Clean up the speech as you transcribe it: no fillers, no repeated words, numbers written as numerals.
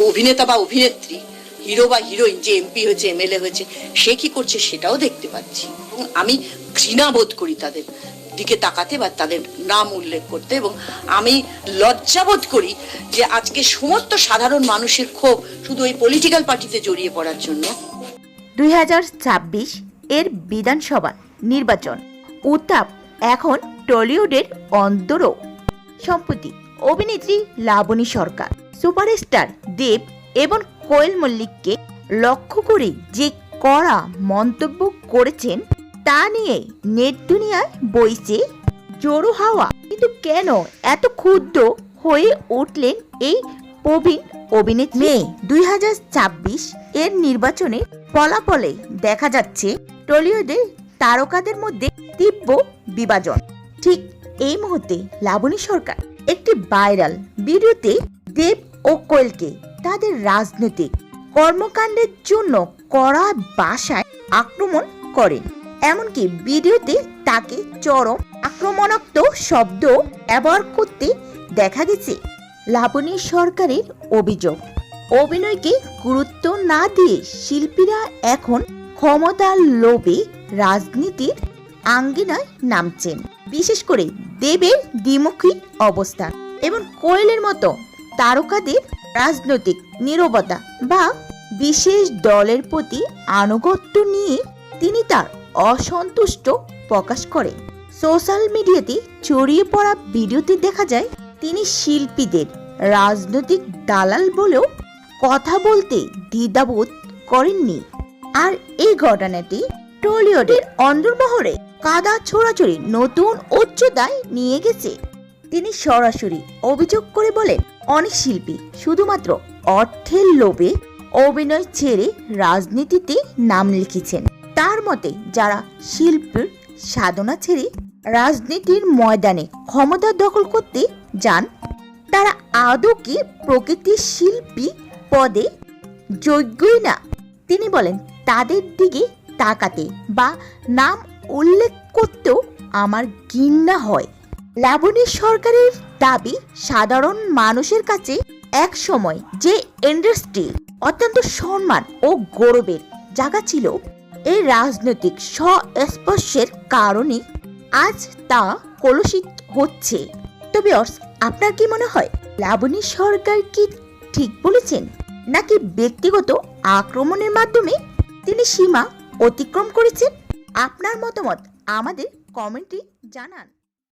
অভিনেতা বা অভিনেত্রী, হিরো বা হিরোইন যে এমপি হয়েছে, এমএলএ হয়েছে, সে কি করছে সেটাও দেখতে পাচ্ছি। এবং আমি ঘৃণা বোধ করি তাদের দিকে তাকাতে বা তাদের নাম উল্লেখ করতে, এবং আমি লজ্জাবোধ করি যে আজকে সমস্ত সাধারণ মানুষের ক্ষোভ শুধু ওই পলিটিক্যাল পার্টিতে জড়িয়ে পড়ার জন্য। 2026 এর বিধানসভা নির্বাচন উত্তাপ এখন টলিউডের অন্দরও। সম্প্রতি অভিনেত্রী লাবণী সরকার, সুপারস্টার দেব এবং কোয়েল মল্লিককে লক্ষ্য করে যে কড়া মন্তব্য করেছেন তা নিয়ে নেট দুনিয়ায় বইছে জোড়ো হাওয়া। কিন্তু কেন এত ক্ষুব্ধ হয়ে উঠলেন এই প্রবীণ অভিনেত্রী? মে 2026 এর নির্বাচনের ফলাফলে দেখা যাচ্ছে টলিউডের তারকাদের মধ্যে তীব্র বিভাজন। ঠিক এই মুহূর্তে লাবণী সরকার একটি ভাইরাল ভিডিওতে দেব ও কোয়েলকে তাদের রাজনৈতিক কর্মকাণ্ডের জন্য কড়া ভাষায় আক্রমণ করেন। এমনকি ভিডিওতে তাকে চরম আক্রমণাত্মক শব্দ ব্যবহার করতে দেখা গেছে। লাবণী সরকারের অভিযোগ, অভিনয়কে গুরুত্ব না দিয়ে শিল্পীরা এখন ক্ষমতার লোভে রাজনীতির আঙ্গিনায় নামছেন। বিশেষ করে দেবের দ্বিমুখী অবস্থান এবং কোয়েলের মতো তারকাদের রাজনৈতিক নীরবতা বা বিশেষ দলের প্রতি আনুগত্য নিয়ে তিনি তার অসন্তুষ্ট প্রকাশ করেন। সোশ্যাল মিডিয়াতে ছড়িয়ে পড়া ভিডিওতে দেখা যায় তিনি শিল্পীদের রাজনৈতিক দালাল বলেও কথা বলতে দ্বিধাবোধ করেননি। আর এই ঘটনাটি টলিউডের অন্দরমহলে কাদা ছোড়াছড়ি নতুন উচ্চতায় নিয়ে গেছে। তিনি সরাসরি অভিযোগ করে বলেন, অনেক শিল্পী শুধুমাত্র অর্থের লোভে অভিনয় ছেড়ে রাজনীতিতে নাম লিখেছেন। তার মতে যারা শিল্পীর সাধনা ছেড়ে রাজনীতির ময়দানে ক্ষমতা দখল করতে যান তারা আদৌ কি প্রকৃতির শিল্পী পদে যোগ্যই না। তিনি বলেন, তাদের দিকে তাকাতে বা নাম উল্লেখ করতেও আমার ঘৃণা হয়। লাবণী সরকারের দাবি, সাধারণ মানুষের কাছে এক সময় যে ইন্ডাস্ট্রি অত্যন্ত সম্মান ও গৌরবের জায়গা ছিল, এই রাজনৈতিক স্পর্শের কারণে আজ তা কলুষিত হচ্ছে। তবে আপনার কি মনে হয়, লাবণী সরকার কি ঠিক বলেছেন, নাকি ব্যক্তিগত আক্রমণের মাধ্যমে তিনি সীমা অতিক্রম করেছেন? আপনার মতামত আমাদের কমেন্টে জানান।